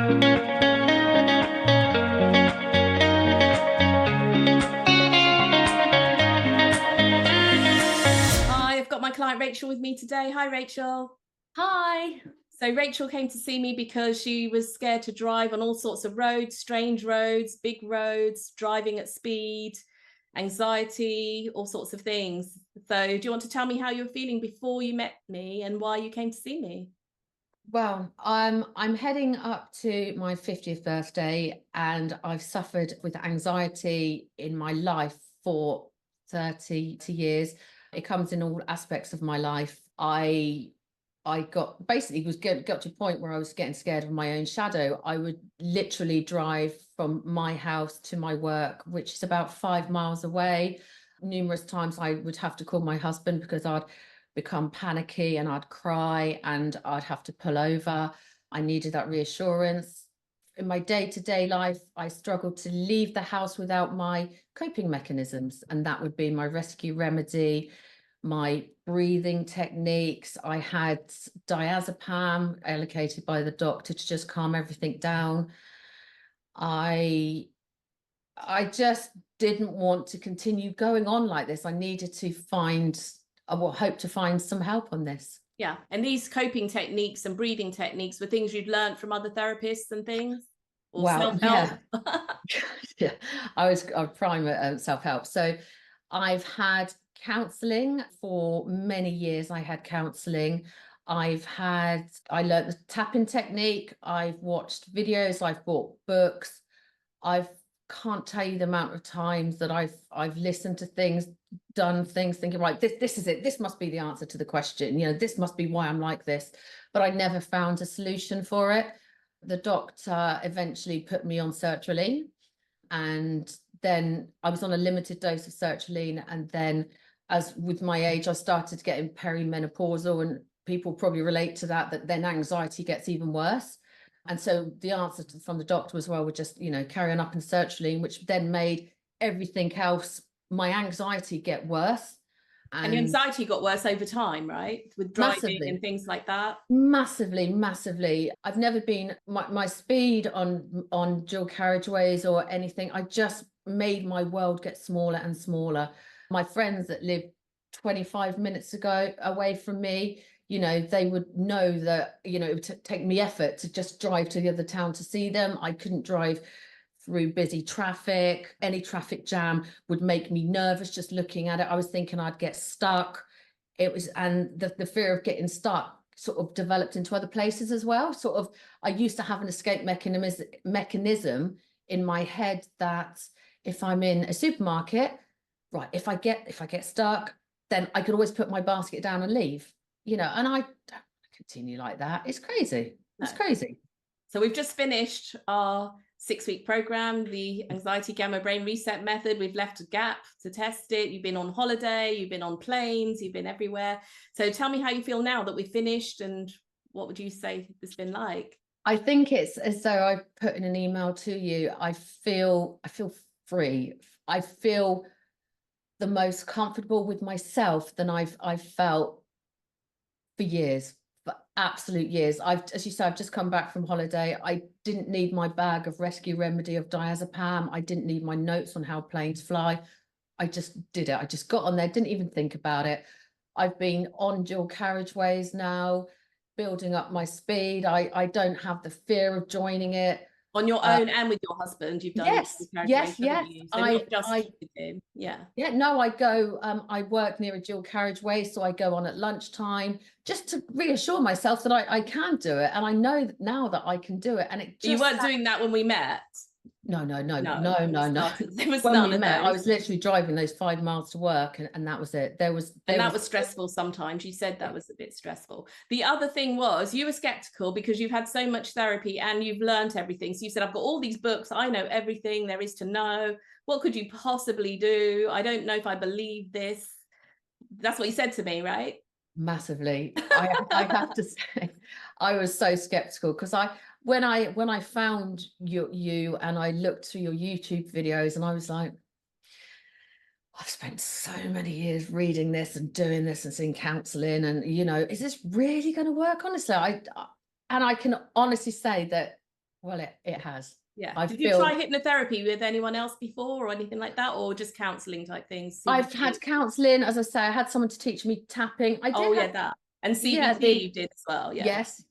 Hi, I've got my client Rachel with me today. Hi, Rachel. Hi. So Rachel came to see me because she was scared to drive on all sorts of roads, strange roads, big roads, driving at speed, anxiety, all sorts of things. So do you want to tell me how you were feeling before you met me and why you came to see me? Well, I'm heading up to my 50th birthday, and I've suffered with anxiety in my life for 30 years. It comes in all aspects of my life. I got basically got to a point where I was getting scared of my own shadow. I would literally drive from my house to my work, which is about 5 miles away. Numerous times I would have to call my husband because I'd become panicky and I'd cry and I'd have to pull over. I needed that reassurance. In my day-to-day life, I struggled to leave the house without my coping mechanisms, and that would be my rescue remedy, my breathing techniques. I had diazepam allocated by the doctor to just calm everything down. I I just didn't want to continue going on like this. I needed to find, I will hope to find some help on this. Yeah. And these coping techniques and breathing techniques were things you'd learned from other therapists and things or Well, self-help? yeah, yeah. I was prime at self-help. So I've had counselling for many years. I had counselling. I learned the tapping technique. I've watched videos. I've bought books. I've can't tell you the amount of times that I've listened to things, done things, thinking, right, this is it. This must be the answer to the question. This must be why I'm like this. But I never found a solution for it. The doctor eventually put me on sertraline, and then I was on a limited dose of sertraline. And then, as with my age, I started getting perimenopausal, and people probably relate to that, that then anxiety gets even worse. And so the answer from the doctor as well would just, carry on up in sertraline, which then made everything else, my anxiety, get worse. And your And anxiety got worse over time, right? With driving massively, and things like that. massively, massively. I've never been my speed on dual carriageways or anything. I just made my world get smaller and smaller. My friends that live 25 minutes ago away from me, they would know that, it would take me effort to just drive to the other town to see them. I couldn't drive through busy traffic. Any traffic jam would make me nervous just looking at it. I was thinking I'd get stuck. It was, and the fear of getting stuck sort of developed into other places as well. Sort of, I used to have an escape mechanism in my head that if I'm in a supermarket, right, if I get stuck, then I could always put my basket down and leave. And I don't continue like that. It's crazy. No. It's crazy. So we've just finished our 6-week program, the anxiety gamma brain reset method. We've left a gap to test it. You've been on holiday, you've been on planes, you've been everywhere. So tell me how you feel now that we've finished, and what would you say it's been like? I think it's as though I put in an email to you. I feel free. I feel the most comfortable with myself than I've felt for years, for absolute years. As you said, I've just come back from holiday. I didn't need my bag of rescue remedy of diazepam. I didn't need my notes on how planes fly. I just did it. I just got on there, didn't even think about it. I've been on dual carriageways now, building up my speed. I don't have the fear of joining it. On your Uh, own and with your husband, you've done the yes, carriageways, yes, haven't yes. you? So I not just I with him. Yeah. Yeah, no, I go, I work near a dual carriageway, so I go on at lunchtime just to reassure myself that I can do it. And I know that now that I can do it. And it But you just, weren't doing that when we met. no, no, no, No, no, when we no, no. started, there was When we none of met, I those. was literally driving those 5 miles to work, and that was it. There was, And there that was, was stressful sometimes. You said that was a bit stressful. The other thing was you were skeptical because you've had so much therapy and you've learned everything. So you said, I've got all these books. I know everything there is to know. What could you possibly do? I don't know if I believe this. That's what you said to me, right? massively. I have to say, I was so skeptical because when I found you and I looked through your YouTube videos, and I was like, I've spent so many years reading this and doing this and seeing counseling, and is this really going to work? Honestly, and I can honestly say that Well, it has. Yeah. I Did you try feel hypnotherapy with anyone else before or anything like that, or just counselling type things? I've CBT? had counselling, as I say, I had someone to teach me tapping. I Oh did yeah, have, that. And yeah, CBT you did as well, yeah. yes,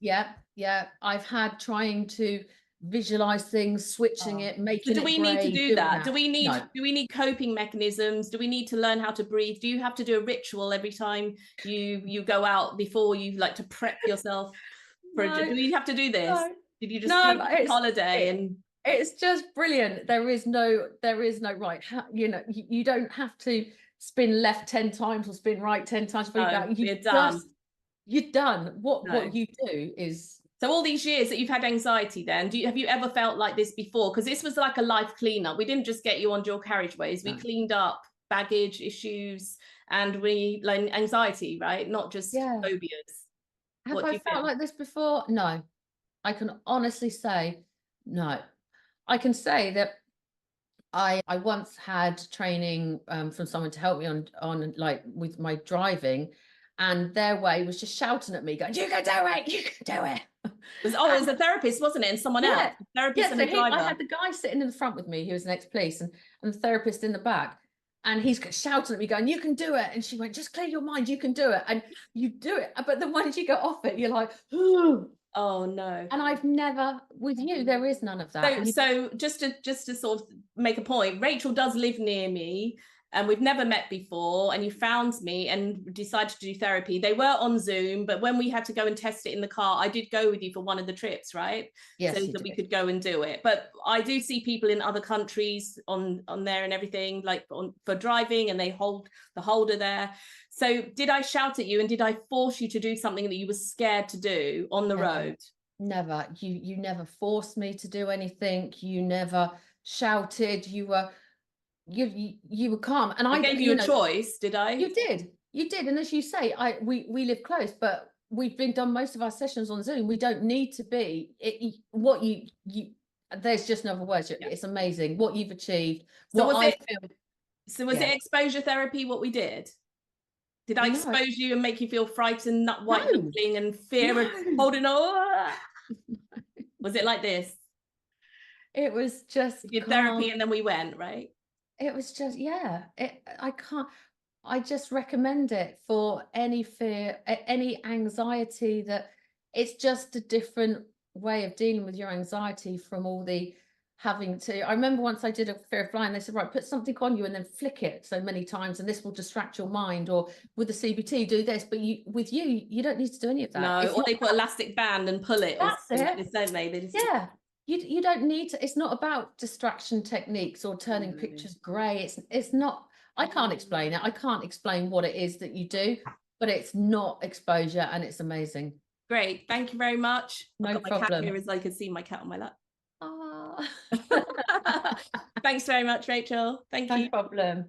yeah. I've had trying to visualize things, switching Oh. it, So making do it we need to grey, do doing that? that. No, Do we need coping mechanisms? Do we need to learn how to breathe? Do you have to do a ritual every time you go out before you like to prep yourself for a, no, do we have to do this? no, Did you just no. take But a holiday and it's just brilliant. There is no right. You know, you don't have to spin left 10 times or spin right 10 times for you no, back. we're done? You're done. What No. you do is So all these years that you've had anxiety then, have you ever felt like this before? Because this was like a life cleanup. We didn't just get you on dual carriageways. We no. cleaned up baggage issues and we like anxiety, right? Not just Yeah. phobias. Have What do I you felt feel? like this before? No. I can honestly say no. I can say that I once had training from someone to help me on like with my driving, and their way was just shouting at me, going, "You can do it, you can do it." It was a therapist, wasn't it? And someone else, Yeah, a therapist yeah. and So a I driver. had the guy sitting in the front with me, who was an ex-police, and the therapist in the back, and he's shouting at me, going, "You can do it!" And she went, "Just clear your mind, you can do it," and you do it. But then once you get off it, you're like, "Ooh." Oh no. And I've never, with you, there is none of that. So just to sort of make a point, Rachel does live near me and we've never met before, and you found me and decided to do therapy. They were on Zoom, but when we had to go and test it in the car, I did go with you for one of the trips, right? So Yes, you that we did. could go and do it. But I do see people in other countries on there and everything, like for driving, and they hold the holder there. So did I shout at you and did I force you to do something that you were scared to do on the road? Never. You never forced me to do anything. You never shouted. You were calm. And I I, gave you you a know, choice, did I? you did. You did. And as you say, we live close, but we've been done most of our sessions on Zoom. We don't need to be what you there's just no other words. Yeah. It's amazing what you've achieved. So What was I it feel. so was Yeah. it exposure therapy what we did? Did I No, expose you and make you feel frightened, nut white no, knuckling and fear and no. holding on? Was it like this? It was We just did therapy calm. and then we went, right? It was just, yeah, I just recommend it for any fear, any anxiety, that it's just a different way of dealing with your anxiety from all the having to. I remember once I did a fear of flying, they said, right, put something on you and then flick it so many times and this will distract your mind. Or with the CBT, do this. But you don't need to do any of that. No, It's or not they put elastic band and pull it or That's something like it. this, don't they? They just Yeah. You don't need to. It's not about distraction techniques or turning no. pictures grey. It's not. I can't explain it. I can't explain what it is that you do, but it's not exposure, and it's amazing. Great. Thank you very much. I've No got my cat problem. here as I can see my cat on my lap. Ah, Thanks very much, Rachel. Thank no you. problem.